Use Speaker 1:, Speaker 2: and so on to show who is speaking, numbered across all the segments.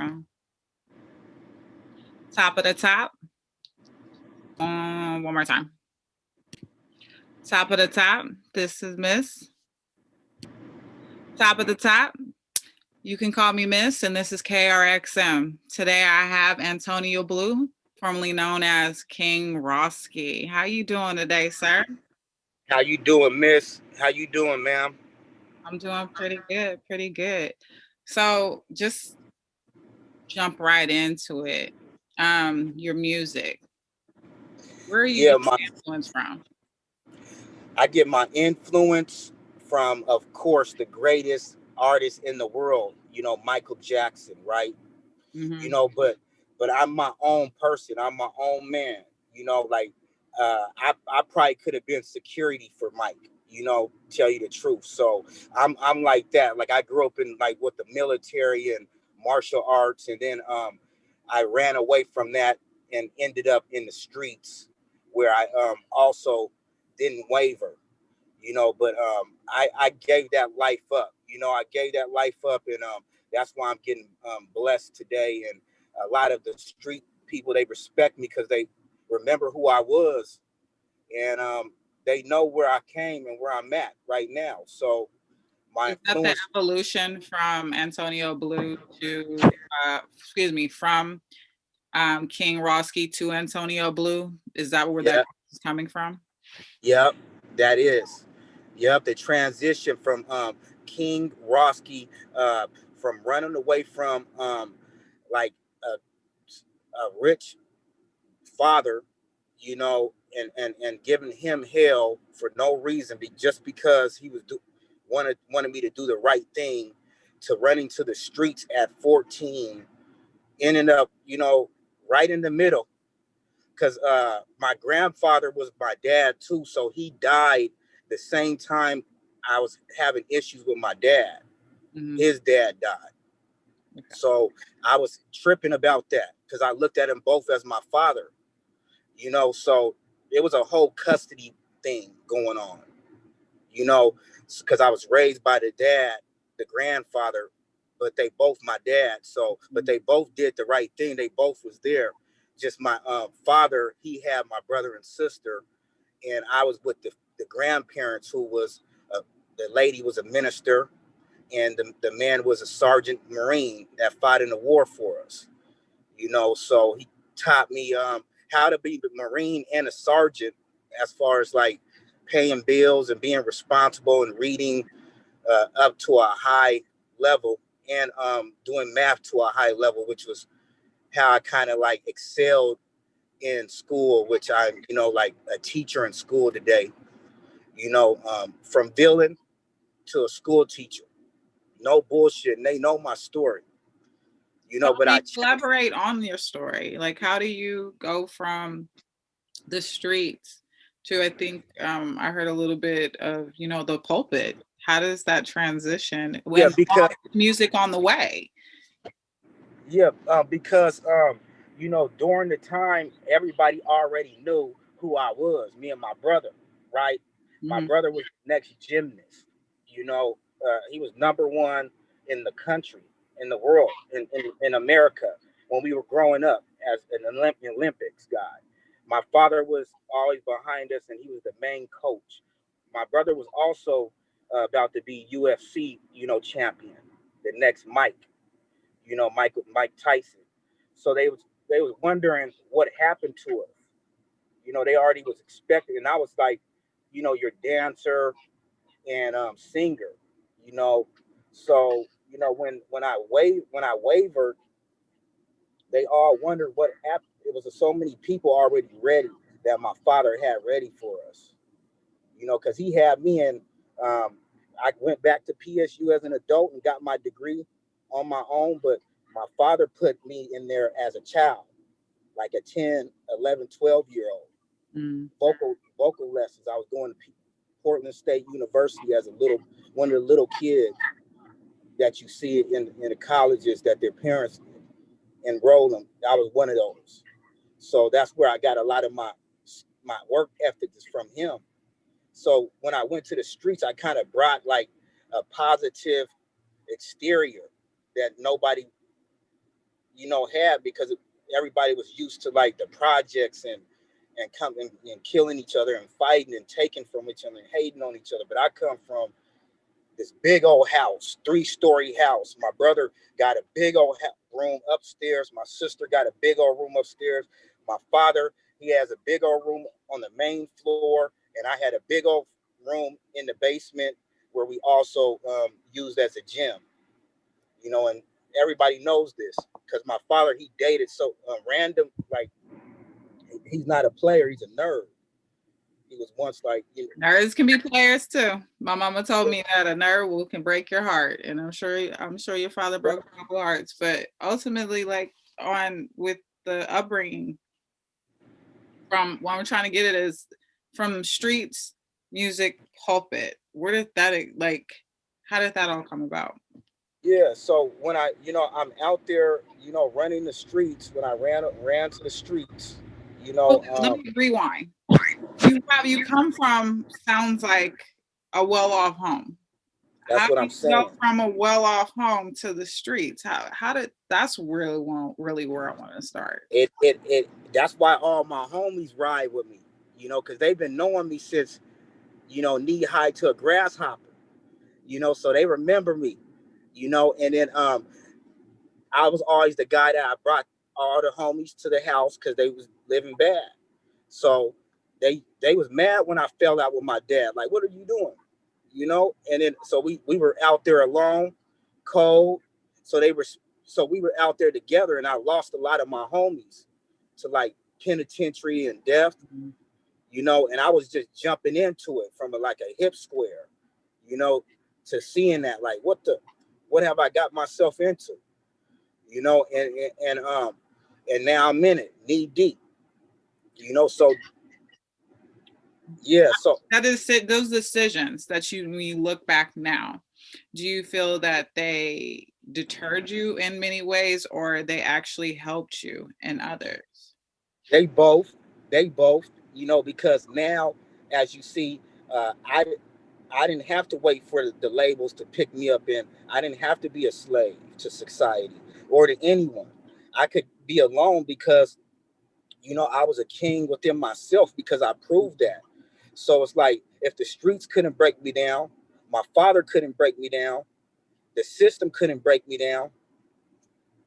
Speaker 1: microphone. Top of the top. One more time. Top of the top. This is Miss. Top of the top. You can call me Miss, and this is KRXM. Today I have Antonio Blue, formerly known as King Rawzky. How you doing today, sir?
Speaker 2: How you doing, Miss? How you doing, ma'am?
Speaker 1: I'm doing pretty good, pretty good. So just jump right into it. Your music. Where are you getting influence from?
Speaker 2: I get my influence from, of course, the greatest artist in the world, Michael Jackson, right?
Speaker 1: Mm-hmm.
Speaker 2: But I'm my own person. I'm my own man. I probably could have been security for Mike, tell you the truth. So I'm like that. Like I grew up in with the military and martial arts, and then I ran away from that and ended up in the streets where I also didn't waver, but I gave that life up. I gave that life up, and that's why I'm getting blessed today. And a lot of the street people, they respect me because they remember who I was, and they know where I came and where I'm at right now. So my
Speaker 1: is that the evolution from Antonio Blue to from King Rawzky to Antonio Blue? Is that where that is coming from?
Speaker 2: Yep, that is. Yep, the transition from King Rawzky, from running away from like a rich father, and giving him hell for no reason, just because he was wanted me to do the right thing, to running to the streets at 14, ending up, right in the middle, because my grandfather was my dad too, so he died the same time I was having issues with my dad. Mm-hmm. His dad died. Okay. So I was tripping about that because I looked at them both as my father, so it was a whole custody thing going on, because I was raised by the dad, the grandfather, but they both my dad. So, but they both did the right thing. They both was there. Just my father, he had my brother and sister, and I was with the grandparents, who was, the lady was a minister, and the man was a sergeant Marine that fought in the war for us, so he taught me how to be the Marine and a sergeant, as far as like paying bills and being responsible and reading up to a high level, and doing math to a high level, which was how I kind of like excelled in school, which I'm, like a teacher in school today, from villain to a school teacher. No bullshit. And they know my story. But I
Speaker 1: elaborate on your story. Like, how do you go from the streets to, I think I heard a little bit of, the pulpit? How does that transition when
Speaker 2: because
Speaker 1: music on the way?
Speaker 2: Yeah, because during the time, everybody already knew who I was, me and my brother, right? Mm-hmm. My brother was the next gymnast. He was number one in the country, in the world, in America, when we were growing up, as an Olympics guy. My father was always behind us, and he was the main coach. My brother was also about to be UFC, champion, the next Mike. Mike Tyson. So they was wondering what happened to us. They already was expecting, and I was like, you're dancer and singer. So when I wavered, they all wondered what happened. It was so many people already ready that my father had ready for us. Because he had me in. I went back to PSU as an adult and got my degree on my own, but my father put me in there as a child, like a 10, 11, 12-year-old. Vocal lessons. I was going to Portland State University as one of the little kids that you see in the colleges that their parents enroll them. I was one of those. So that's where I got a lot of my work ethic is from him. So when I went to the streets, I kind of brought like a positive exterior that nobody had, because everybody was used to like the projects and coming and killing each other and fighting and taking from each other and hating on each other. But I come from this big old house, 3-story house. My brother got a big old room upstairs. My sister got a big old room upstairs. My father, he has a big old room on the main floor, and I had a big old room in the basement where we also used as a gym. And everybody knows this because my father, he dated so random, like he's not a player, he's a nerd. He was once like,
Speaker 1: nerds can be players too. My mama told me that a nerd can break your heart, and I'm sure your father broke a couple hearts. But ultimately, like with the upbringing, from what I'm trying to get at is from streets, music, pulpit. Where did that how did that all come about?
Speaker 2: Yeah, so when I'm out there, running the streets. When I ran to the streets,
Speaker 1: Let me rewind. You come from sounds like a well-off home.
Speaker 2: That's
Speaker 1: How
Speaker 2: what
Speaker 1: do
Speaker 2: I'm
Speaker 1: you go
Speaker 2: saying.
Speaker 1: from a well-off home to the streets? How did that's really where I want to start.
Speaker 2: It that's why all my homies ride with me, because they've been knowing me since, knee high to a grasshopper, so they remember me, and then I was always the guy that I brought all the homies to the house because they was living bad. So they was mad when I fell out with my dad. Like, what are you doing? And then so we were out there alone, cold. So we were out there together, and I lost a lot of my homies to like penitentiary and death, and I was just jumping into it from like a hip square, to seeing that, like, what have I got myself into? And now I'm in it, knee deep, so yeah. So
Speaker 1: that is it. Those decisions that when you look back now, do you feel that they deterred you in many ways, or they actually helped you in others?
Speaker 2: They both, because now, as you see, I didn't have to wait for the labels to pick me up, and I didn't have to be a slave to society or to anyone. I could be alone because, I was a king within myself because I proved that. So it's like, if the streets couldn't break me down, my father couldn't break me down, the system couldn't break me down,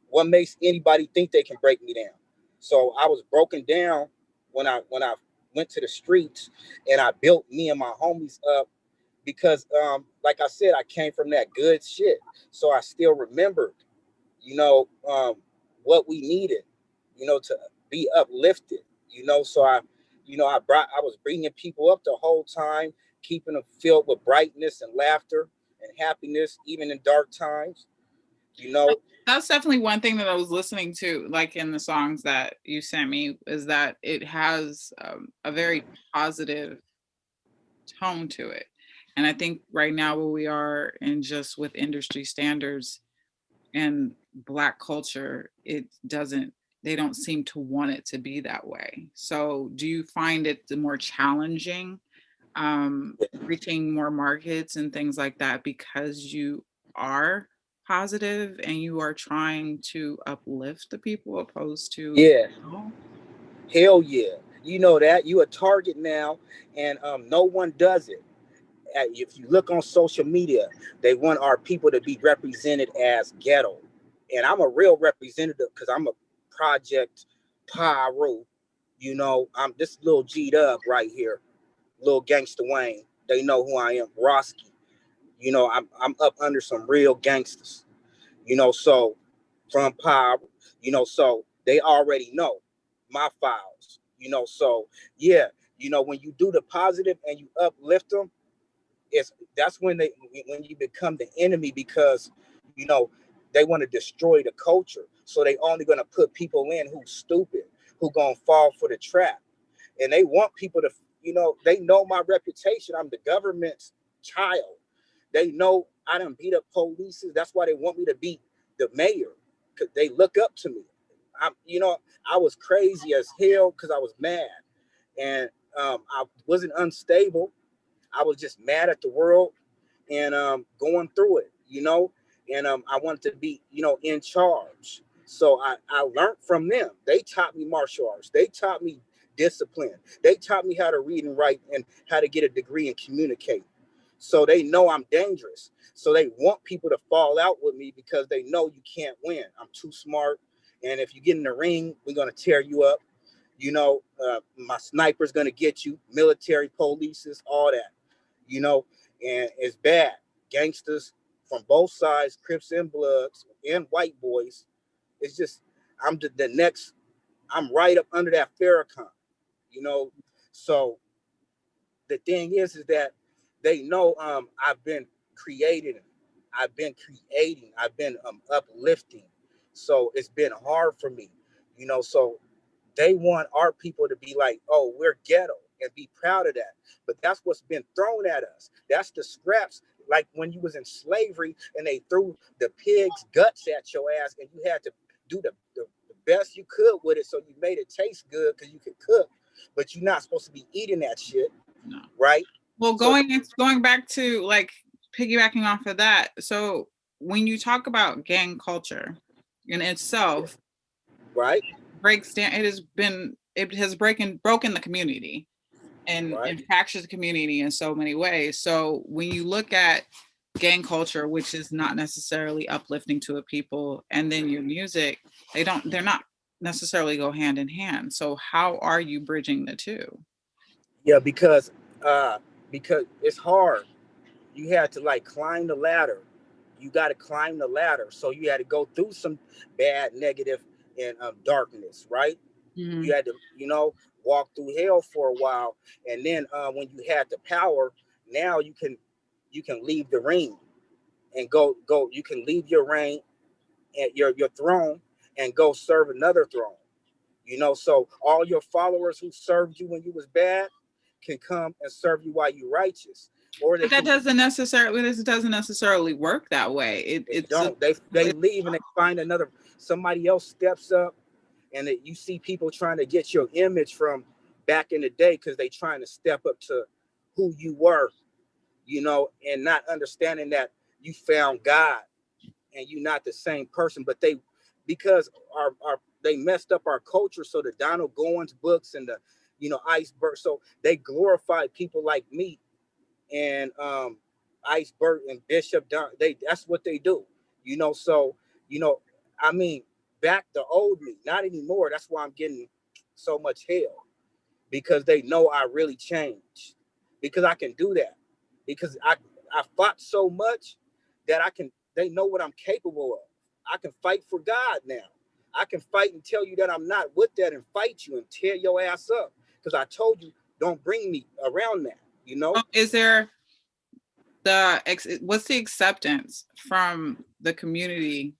Speaker 2: what makes anybody think they can break me down? So I was broken down when I went to the streets, and I built me and my homies up because, like I said, I came from that good shit. So I still remembered, what we needed, to be uplifted, So I was bringing people up the whole time, keeping them filled with brightness and laughter and happiness, even in dark times,
Speaker 1: That's definitely one thing that I was listening to, like in the songs that you sent me, is that it has a very positive tone to it. And I think right now where we are in just with industry standards and Black culture, they don't seem to want it to be that way. So do you find it the more challenging reaching more markets and things like that because you are positive and you are trying to uplift the people opposed to
Speaker 2: yeah. Hell yeah. You know that. You a target now, and no one does it. If you look on social media, they want our people to be represented as ghetto. And I'm a real representative because I'm a project pyro. I'm this little G'd up right here, little gangster Wayne. They know who I am, Rawzky. I'm up under some real gangsters. So from Power, so they already know my files, so yeah, when you do the positive and you uplift them, that's when you become the enemy, because, they want to destroy the culture. So they only going to put people in who's stupid, who going to fall for the trap. And they want people to, they know my reputation. I'm the government's child. They know I done beat up police. That's why they want me to beat the mayor, because they look up to me. I was crazy as hell because I was mad, and I wasn't unstable. I was just mad at the world, and going through it, and I wanted to be, in charge. So I learned from them. They taught me martial arts. They taught me discipline. They taught me how to read and write and how to get a degree and communicate. So they know I'm dangerous. So they want people to fall out with me because they know you can't win. I'm too smart. And if you get in the ring, we're going to tear you up. My sniper's going to get you, military, polices, all that, and it's bad. Gangsters from both sides, Crips and Bloods and white boys. It's just, the next, I'm right up under that Farrakhan, you know. So the thing is that they know I've been creating, I've been uplifting. So it's been hard for me, so they want our people to be like, oh, we're ghetto and be proud of that. But that's what's been thrown at us. That's the scraps. Like when you was in slavery and they threw the pig's guts at your ass and you had to do the best you could with it. So you made it taste good because you could cook, but you're not supposed to be eating that shit.
Speaker 1: No.
Speaker 2: Right.
Speaker 1: Well, going back to like piggybacking off of that. So when you talk about gang culture in itself,
Speaker 2: right,
Speaker 1: breaks down. It has broken the community and fractures the community in so many ways. So when you look at gang culture, which is not necessarily uplifting to a people, and then your music, they're not necessarily go hand in hand. So how are you bridging the two?
Speaker 2: Yeah, because it's hard. You had to like climb the ladder. You got to climb the ladder. So you had to go through some bad, negative, and darkness, right?
Speaker 1: Mm-hmm.
Speaker 2: You had to, walk through hell for a while, and then when you had the power, now you can leave the ring and go. You can leave your reign and your throne and go serve another throne. So all your followers who served you when you was bad can come and serve you while you righteous. Or
Speaker 1: But that doesn't necessarily work that way.
Speaker 2: They leave and they find somebody else steps up, and you see people trying to get your image from back in the day because they trying to step up to who you were, and not understanding that you found God and you're not the same person. But because they messed up our culture. So the Donald Goins books and the Iceberg, so they glorified people like me and Iceberg and Bishop Don. That's what they do, so I mean, back the old me, not anymore. That's why I'm getting so much hell, because they know I really changed, because I can do that, because I fought so much that they know what I'm capable of. I can fight for God now. I can fight and tell you that I'm not with that and fight you and tear your ass up, because I told you don't bring me around that.
Speaker 1: Is there what's the acceptance from the community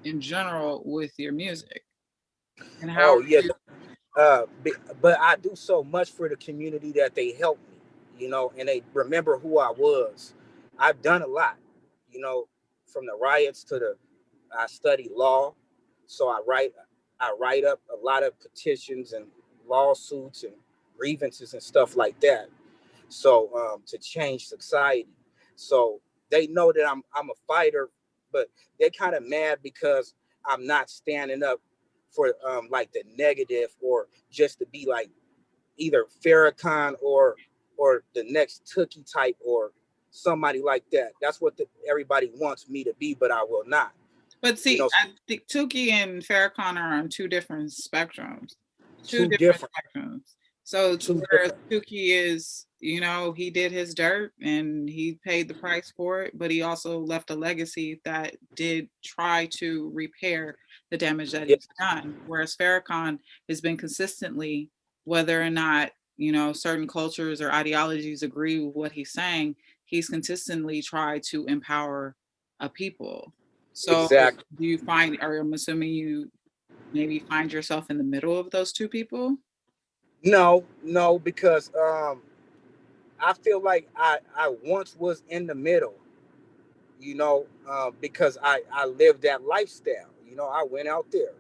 Speaker 1: in general with your music, and how?
Speaker 2: Oh yeah, but I do so much for the community that they help me, and they remember who I was. I've done a lot, from the riots to I study law, so I write up a lot of petitions and lawsuits and grievances and stuff like that. So to change society. So they know that I'm a fighter, but they're kind of mad because I'm not standing up for like the negative, or just to be like either Farrakhan or the next Tookie type or somebody like that. That's what everybody wants me to be, but I will not.
Speaker 1: But see, I think Tookie and Farrakhan are on two different spectrums.
Speaker 2: Two different
Speaker 1: spectrums. So whereas Tookie is, he did his dirt and he paid the price for it, but he also left a legacy that did try to repair the damage that he's done. Whereas Farrakhan has been consistently, whether or not, certain cultures or ideologies agree with what he's saying, he's consistently tried to empower a people. So
Speaker 2: exactly.
Speaker 1: do you find, or I'm assuming you maybe find yourself in the middle of those two people?
Speaker 2: No, because I feel like I once was in the middle, because I lived that lifestyle. I went out there,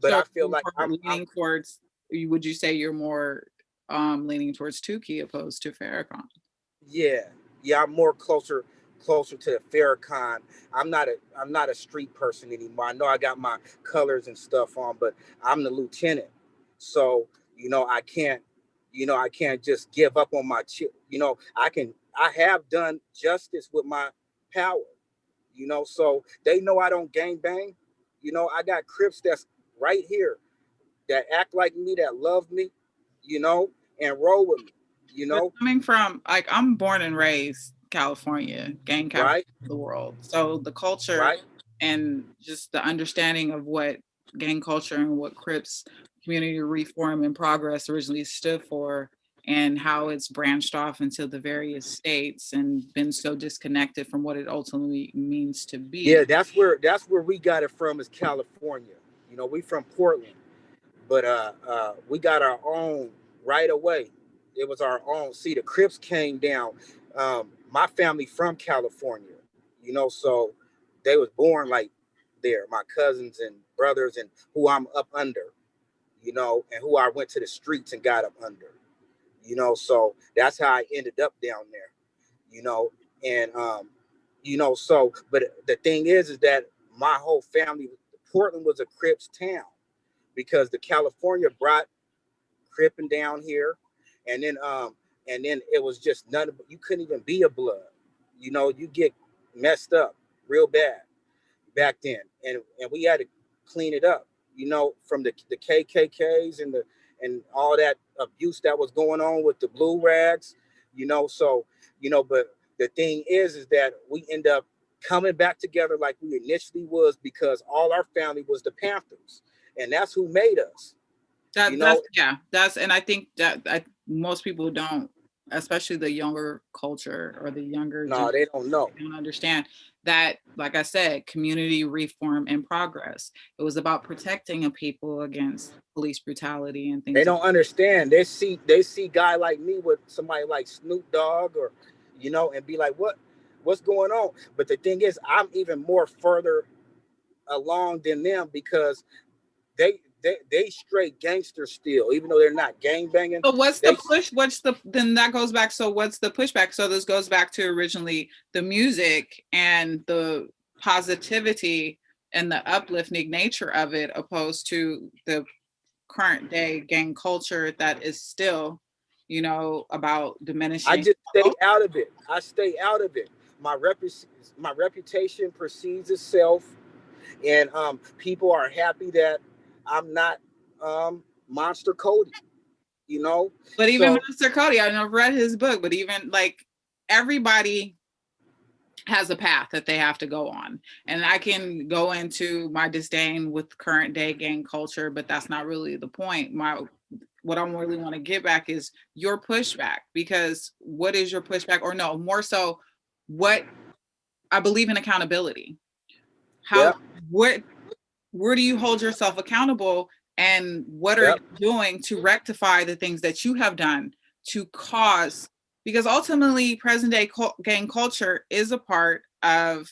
Speaker 2: but
Speaker 1: So
Speaker 2: I feel like I'm
Speaker 1: leaning towards, would you say you're more leaning towards Tukey opposed to Farrakhan?
Speaker 2: yeah, I'm more closer closer to the Farrakhan. I'm not a street person anymore. I know I got my colors and stuff on, but I'm the lieutenant. So, I can't just give up on my I have done justice with my power, so they know I don't gang bang. I got Crips that's right here that act like me, that love me, and roll with me,
Speaker 1: But coming from, like, I'm born and raised California, gang capital
Speaker 2: right?
Speaker 1: of the world. So the culture
Speaker 2: Right?
Speaker 1: and just the understanding of what gang culture and what Crips community reform and progress originally stood for, and how it's branched off into the various states and been so disconnected from what it ultimately means to
Speaker 2: Yeah,
Speaker 1: be.
Speaker 2: that's where we got it from, is California. We from Portland, but we got our own right away. It was our own. See, the Crips came down. My family from California, so they was born like there. My cousins and brothers, and who I'm up under, and who I went to the streets and got up under, so that's how I ended up down there, and so, but the thing is that my whole family, Portland was a Crips town, because the California brought Cripping down here, and then it was just none of, you couldn't even be a blood, you get messed up real bad back then, and we had to clean it up, from the KKKs and all that abuse that was going on with the blue rags, so but the thing is that we end up coming back together like we initially was, because all our family was the Panthers, and that's who made us.
Speaker 1: That's and I think that most people don't, especially the younger culture or the younger
Speaker 2: No, they don't know.
Speaker 1: They don't understand that, like I said, community reform in progress. It was about protecting a people against police brutality and things.
Speaker 2: They don't understand. They see guy like me with somebody like Snoop Dogg, or and be like, what's going on? But the thing is, I'm even more further along than them, because they straight gangsters still, even though they're not gang banging.
Speaker 1: So what's the push? Then that goes back. So what's the pushback? So this goes back to originally the music and the positivity and the uplifting nature of it, opposed to the current day gang culture that is still, about diminishing.
Speaker 2: I just stay out of it. I stay out of it. My reputation precedes itself, and people are happy that I'm not Monster Cody.
Speaker 1: But even
Speaker 2: So
Speaker 1: Mr. Cody, I never read his book, but even like everybody has a path that they have to go on. And I can go into my disdain with current day gang culture, but that's not really the point. What I really want to get back is your pushback, because what is your pushback? Or no, more so, what I believe in accountability.
Speaker 2: Yep.
Speaker 1: Where do you hold yourself accountable, and what are you doing to rectify the things that you have done to cause, because ultimately present day gang culture is a part of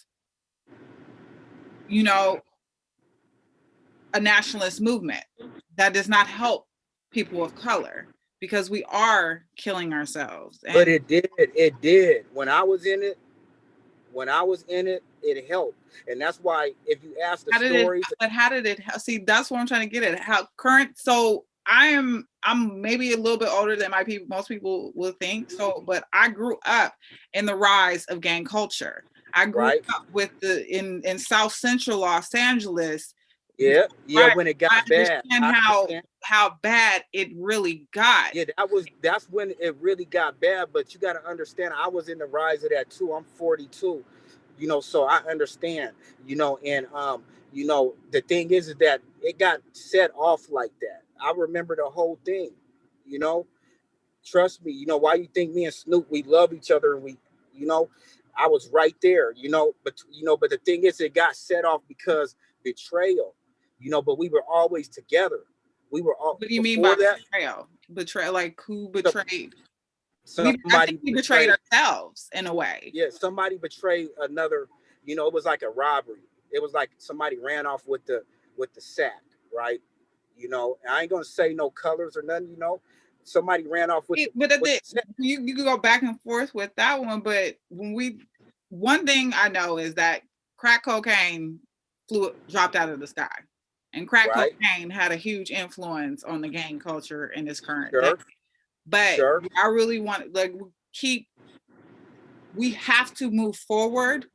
Speaker 1: a nationalist movement that does not help people of color, because we are killing ourselves.
Speaker 2: But it did when I was in it. It helped. And that's why, if you ask the stories,
Speaker 1: how did it see, that's what I'm trying to get at. How current, so I'm maybe a little bit older than most people will think. So, but I grew up in the rise of gang culture. I grew up with in South Central Los Angeles.
Speaker 2: Yeah,
Speaker 1: right.
Speaker 2: When it got bad.
Speaker 1: How bad it really got.
Speaker 2: Yeah, that's when it really got bad. But you got to understand, I was in the rise of that too. I'm 42, so I understand, and the thing is that it got set off like that. I remember the whole thing, trust me. Why you think me and Snoop, we love each other, and we, I was right there, but the thing is, it got set off because betrayal, but we were always together. We were all.
Speaker 1: What do you mean by betrayal? Betrayal, like who betrayed? I think we betrayed ourselves in a way.
Speaker 2: Yeah, somebody betrayed another. It was like a robbery. It was like somebody ran off with the sack, right? I ain't gonna say no colors or nothing. Somebody ran off with.
Speaker 1: But you can go back and forth with that one. But when one thing I know is that crack cocaine dropped out of the sky. And crack cocaine had a huge influence on the gang culture in this current day. But I really want, like, we have to move forward.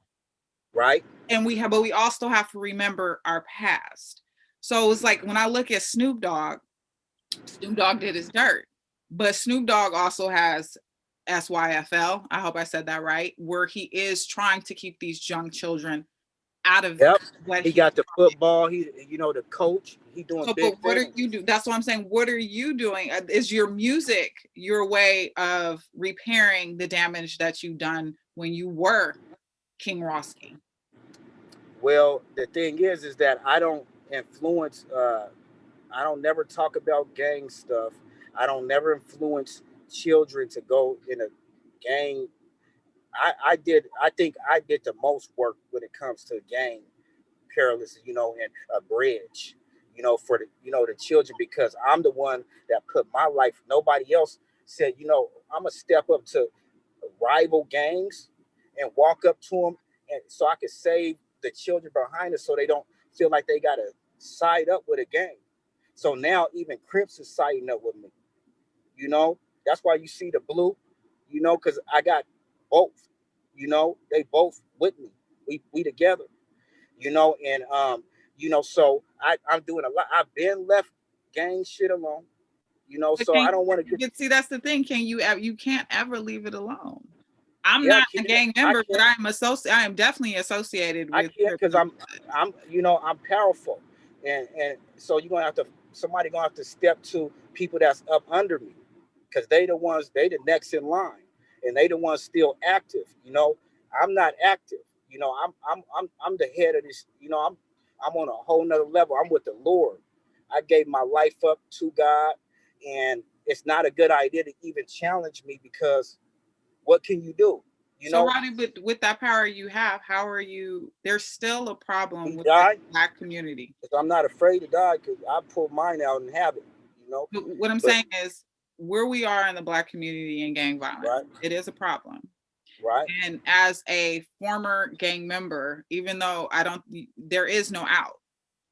Speaker 2: Right.
Speaker 1: And but we also have to remember our past. So it's like when I look at Snoop Dogg did his dirt. But Snoop Dogg also has SYFL, I hope I said that right, where he is trying to keep these young children out of
Speaker 2: what he got the football, the coach, he doing big things.
Speaker 1: What are you doing? That's what I'm saying. What are you doing? Is your music your way of repairing the damage that you've done when you were King Rawzky?
Speaker 2: Well, the thing is that I don't influence, I don't never talk about gang stuff. I don't never influence children to go in a gang. I think I did the most work when it comes to gang perilous, and a bridge, for the children, because I'm the one that put my life. Nobody else said, I'm gonna step up to rival gangs and walk up to them, and so I could save the children behind us, so they don't feel like they gotta side up with a gang. So now even Crips is siding up with me. That's why you see the blue, because I got both. They both with me. We together. And so I'm doing a lot. I've been left gang shit alone. So I don't want to
Speaker 1: get. See, that's the thing. You can't ever leave it alone. I'm not a gang member, but I am definitely associated with.
Speaker 2: I can't, because I'm I'm powerful, and so somebody gonna have to step to people that's up under me, because they the next in line, and they the ones still active. I'm not active. I'm the head of this. I'm on a whole nother level. I'm with the Lord. I gave my life up to God, and it's not a good idea to even challenge me, because what can you do?
Speaker 1: So, Roddy, with that power you have, how are you? There's still a problem with the Black community.
Speaker 2: I'm not afraid to die, because I pull mine out and have it.
Speaker 1: But what I'm saying is, where we are in the Black community and gang violence, it is a problem.
Speaker 2: Right.
Speaker 1: And as a former gang member, even though there is no out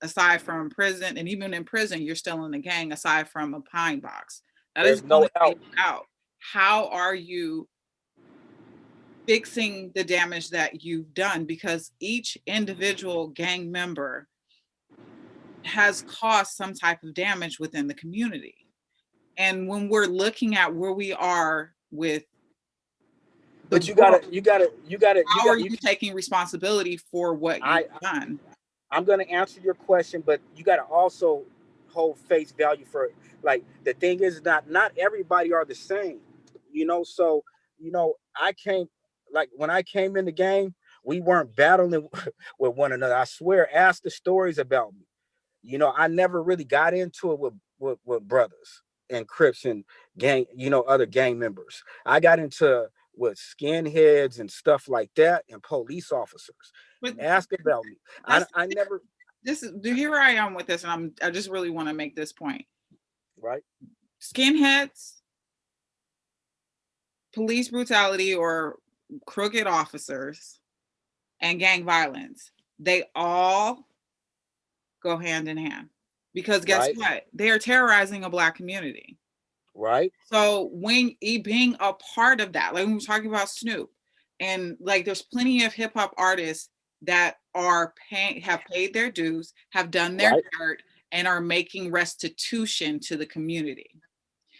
Speaker 1: aside from prison, and even in prison, you're still in the gang aside from a pine box. There's no out. How are you fixing the damage that you've done? Because each individual gang member has caused some type of damage within the community. And when we're looking at where we are with
Speaker 2: but you gotta
Speaker 1: how are you taking responsibility for what you've done?
Speaker 2: I'm gonna answer your question, but you gotta also hold face value for it. Like, the thing is, not everybody are the same. So I came, like, when I came in the game, we weren't battling with one another. I swear, ask the stories about me. I never really got into it with brothers and Crips and gang, other gang members. I got into with skinheads and stuff like that, and police officers. But ask about me. I never.
Speaker 1: Here I am with this, and I just really want to make this point.
Speaker 2: Right.
Speaker 1: Skinheads, police brutality, or crooked officers, and gang violence, they all go hand in hand, because guess what? They are terrorizing a Black community.
Speaker 2: Right.
Speaker 1: So when being a part of that, like when we're talking about Snoop, and like there's plenty of hip hop artists that have paid their dues, have done their dirt, and are making restitution to the community.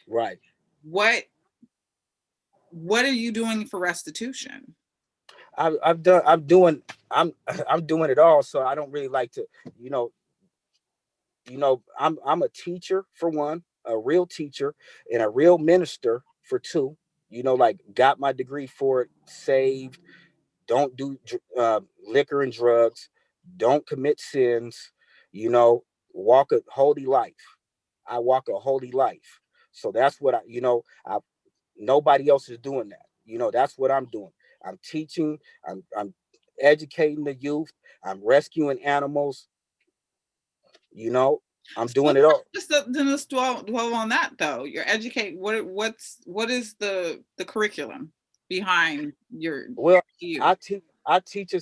Speaker 2: Right.
Speaker 1: What are you doing for restitution?
Speaker 2: I'm doing it all. So I don't really like to, I'm a teacher for one, a real teacher, and a real minister for two. Like, got my degree for it, saved, don't do liquor and drugs, don't commit sins, walk a holy life. I walk a holy life. So that's what nobody else is doing that. That's what I'm doing. I'm teaching, I'm educating the youth, I'm rescuing animals, I'm doing it all.
Speaker 1: Let's dwell on that, though. You're educating. What is the curriculum behind your?
Speaker 2: Well, I teach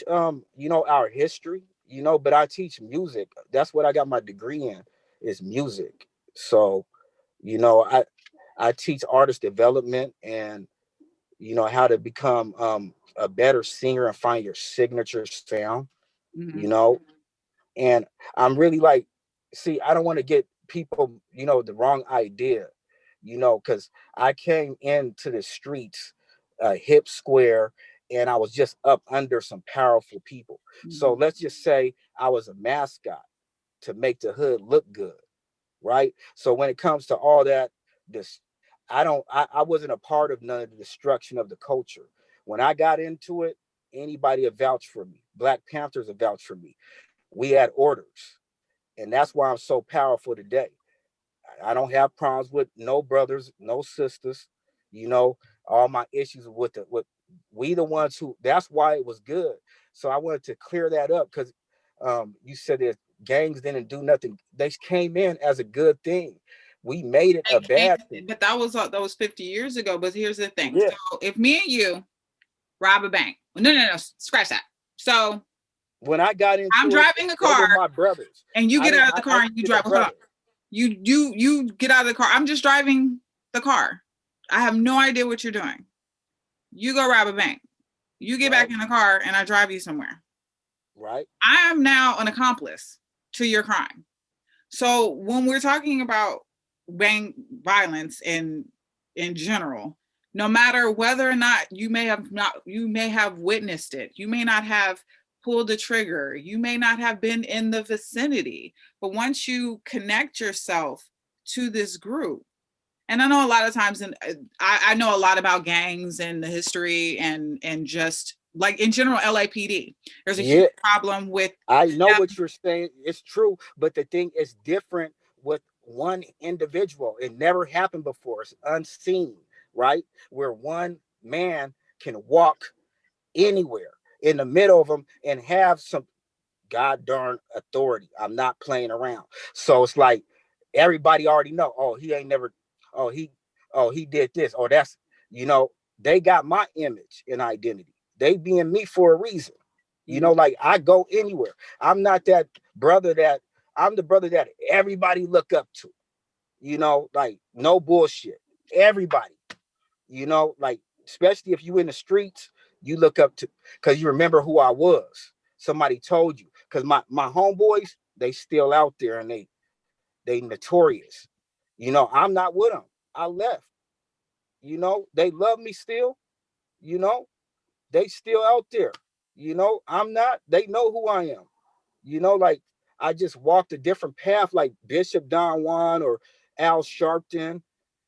Speaker 2: you know, our history, you know, but I teach music. That's what I got my degree in, is music. So, you know, I teach artist development and, you know, how to become a better singer and find your signature sound, you
Speaker 1: Mhm.
Speaker 2: know. And I'm really like, see, I don't want to get people, you know, the wrong idea, you know, because I came into the streets, hip square, and I was just up under some powerful people. So
Speaker 1: Mhm.
Speaker 2: let's just say I was a mascot to make the hood look good, right? So when it comes to all that, this, I wasn't a part of none of the destruction of the culture. When I got into it, anybody would vouch for me. Black Panthers would vouch for me. We had orders, and that's why I'm so powerful today. I don't have problems with no brothers, no sisters. You know, all my issues with we the ones who. That's why it was good. So I wanted to clear that up because you said that gangs didn't do nothing. They came in as a good thing. We made it a
Speaker 1: They came,
Speaker 2: bad thing.
Speaker 1: but that was 50 years ago. But here's the thing.
Speaker 2: Yeah.
Speaker 1: So if me and you rob a bank, no, scratch that. So
Speaker 2: When I got
Speaker 1: I'm
Speaker 2: into it,
Speaker 1: driving a
Speaker 2: they
Speaker 1: car
Speaker 2: were my brothers.
Speaker 1: and you
Speaker 2: I
Speaker 1: get
Speaker 2: didn't.
Speaker 1: out of the car
Speaker 2: I
Speaker 1: and you
Speaker 2: needed a
Speaker 1: drive. Hold on.
Speaker 2: brother.
Speaker 1: You get out of the car. I'm just driving the car. I have no idea what you're doing. You go rob a bank. You get back
Speaker 2: Right.
Speaker 1: in the car and I drive you somewhere.
Speaker 2: Right.
Speaker 1: I am now an accomplice to your crime. So when we're talking about gang violence in general, no matter whether or not you may have witnessed it, you may not have pulled the trigger, you may not have been in the vicinity, but once you connect yourself to this group, and I know a lot of times, and I know a lot about gangs and the history and just like in general LAPD. There's a huge
Speaker 2: Yeah.
Speaker 1: problem with
Speaker 2: I know what you're saying. It's true, but the thing is different with one individual. It never happened before. It's unseen, right? Where one man can walk anywhere in the middle of them and have some god darn authority. I'm not playing around. So it's like everybody already know. Oh, he ain't never. Oh, he did this. Oh, that's, you know, they got my image and identity. They being me for a reason. You know, like I go anywhere. I'm not that brother that I'm the brother that everybody look up to. You know, like no bullshit. Everybody, you know, like especially if you in the streets, you look up to, because you remember who I was. Somebody told you. Because my homeboys, they still out there and they notorious. You know, I'm not with them. I left. You know, they love me still. You know, they still out there. You know, I'm not. They know who I am. You know, like I just walked a different path, like Bishop Don Juan or Al Sharpton.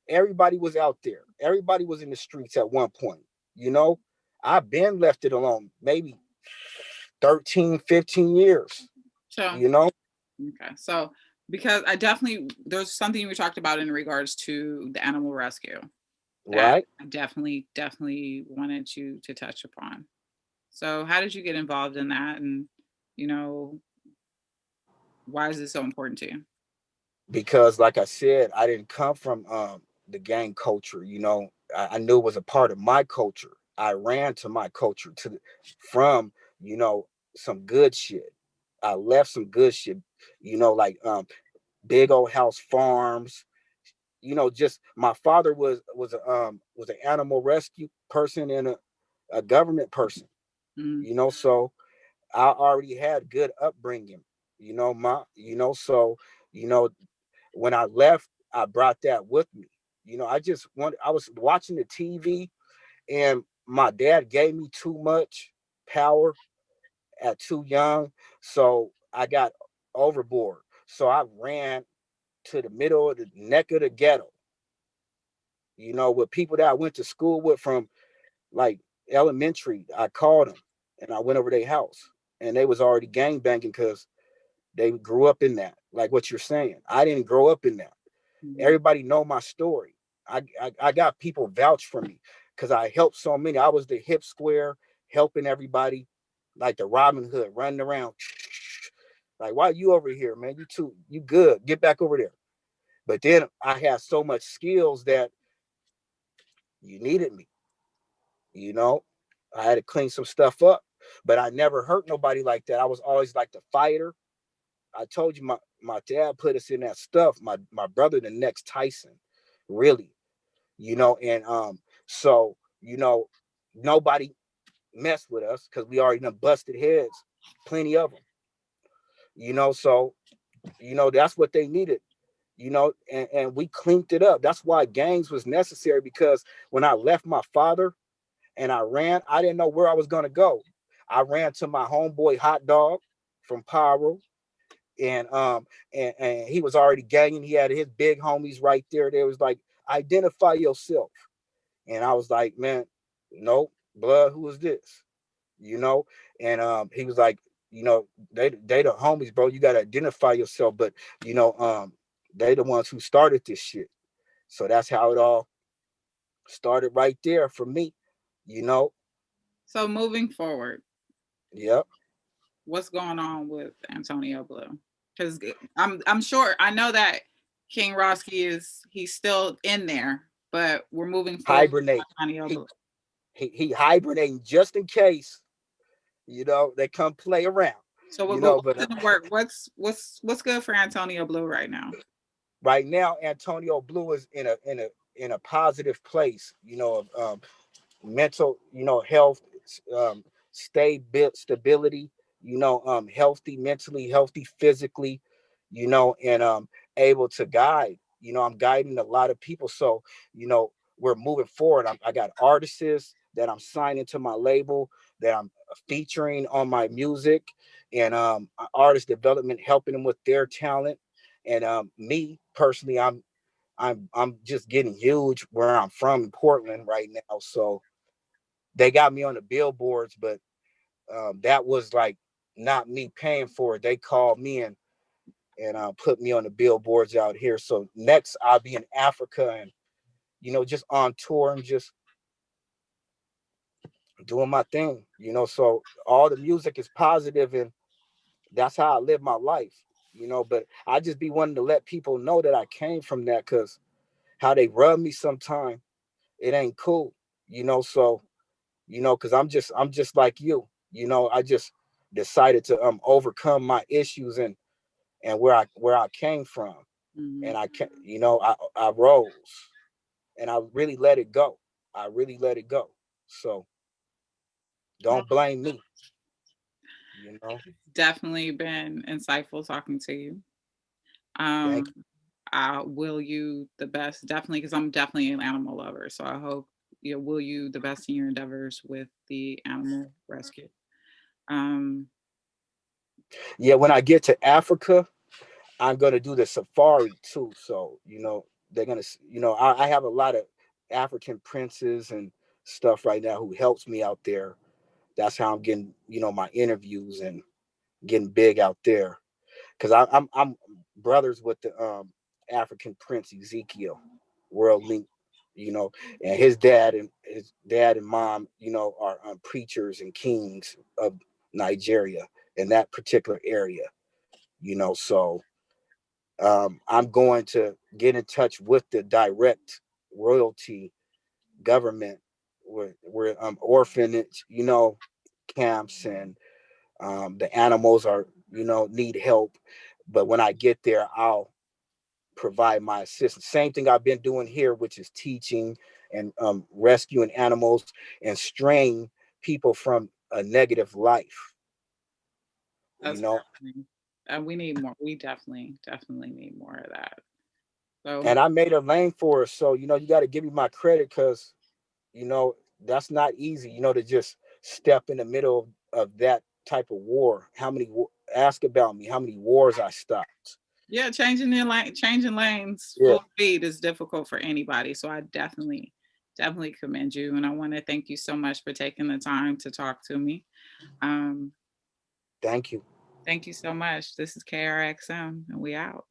Speaker 2: Everybody was out there. Everybody was in the streets at one point. You know, I've been left it alone, maybe 13, 15 years,
Speaker 1: so
Speaker 2: you know?
Speaker 1: okay. So because I definitely there's something we talked about in regards to the animal rescue that
Speaker 2: Right?
Speaker 1: I definitely wanted you to touch upon. So how did you get involved in that, and you know why is it so important to you?
Speaker 2: Because like I said, I didn't come from the gang culture, you know. I knew it was a part of my culture. I ran to my culture from, you know, some good shit. I left some good shit, you know, like big old house farms. You know, just my father was an animal rescue person and a government person,
Speaker 1: Mm,
Speaker 2: you know, so I already had good upbringing, you know, so, you know, when I left, I brought that with me. You know, I was watching the TV and my dad gave me too much power at too young. So I got overboard. So I ran to the middle of the neck of the ghetto, you know, with people that I went to school with from like elementary. I called them and I went over their house and they was already gang banging because they grew up in that. Like what you're saying. I didn't grow up in that.
Speaker 1: mhm,
Speaker 2: Everybody know my story. I got people vouch for me because I helped so many. I was the hip square helping everybody, like the Robin Hood running around. Like, why you over here, man? You good. Get back over there. But then I had so much skills that you needed me, you know. I had to clean some stuff up, but I never hurt nobody like that. I was always like the fighter. I told you my dad put us in that stuff. My brother, the next Tyson, really, and so nobody messed with us because we already done busted heads, plenty of them, so that's what they needed, and we cleaned it up. That's why gangs was necessary, because when I left my father and I ran, I didn't know where I was gonna go. I ran to my homeboy Hot Dog from Pyro, and and he was already ganging. He had his big homies right there. They was like, identify yourself. And I was like, man, no, blood, who is this? And he was like, they the homies, bro. You gotta identify yourself. But they the ones who started this shit. So that's how it all started right there for me, you know.
Speaker 1: So moving forward,
Speaker 2: Yep.
Speaker 1: what's going on with Antonio Blue? Because I'm sure I know that King Rawzky he's still in there, but we're moving forward with
Speaker 2: Hibernate.
Speaker 1: Antonio
Speaker 2: He
Speaker 1: Blue.
Speaker 2: he hibernating just in case, they come play around.
Speaker 1: So what's
Speaker 2: But
Speaker 1: in the work? What's good for Antonio Blue right now?
Speaker 2: right now Antonio Blue is in a positive place, of mental, health, um, stability, healthy mentally, healthy physically, and able to guide. I'm guiding a lot of people, so we're moving forward. I got artists that I'm signing to my label, that I'm featuring on my music, and artist development, helping them with their talent. And me personally, I'm just getting huge where I'm from in Portland right now. So they got me on the billboards, but that was like not me paying for it. They called me and put me on the billboards out here. So next I'll be in Africa and just on tour and just doing my thing. So all the music is positive, and that's how I live my life. But I just be wanting to let people know that I came from that, because how they rub me sometime, it ain't cool. So because I'm just like you. I just decided to overcome my issues and where I came from,
Speaker 1: Mhm.
Speaker 2: and I can I rose, and I really let it go. I really let it go. So
Speaker 1: Well,
Speaker 2: don't blame me. You know.
Speaker 1: it's definitely been insightful talking to you.
Speaker 2: Thank
Speaker 1: Um, I will you the best, definitely, because I'm definitely an animal lover. So I hope you will you the best in your endeavors with the animal rescue. Um,
Speaker 2: you. Yeah, when I get to Africa, I'm gonna do the safari too. So they're gonna I have a lot of African princes and stuff right now who helps me out there. That's how I'm getting my interviews and getting big out there, because I'm brothers with the African Prince Ezekiel, World Link, and his dad and mom, are preachers and kings of Nigeria in that particular area, So I'm going to get in touch with the direct royalty government, where orphanage, camps, and the animals are, need help. But when I get there, I'll provide my assistance. Same thing I've been doing here, which is teaching and rescuing animals and straying people from a negative life. You
Speaker 1: that's
Speaker 2: know,
Speaker 1: definitely, and we need more. We definitely need more of that. So
Speaker 2: and I made a lane for us. So you got to give me my credit, because you know that's not easy. To just step in the middle of that type of war. Ask about me? How many wars I stopped?
Speaker 1: yeah, changing lanes
Speaker 2: Yeah,
Speaker 1: full speed is difficult for anybody. So I definitely commend you, and I want to thank you so much for taking the time to talk to me. Um,
Speaker 2: thank you.
Speaker 1: Thank you so much. This is KRXM, and we out.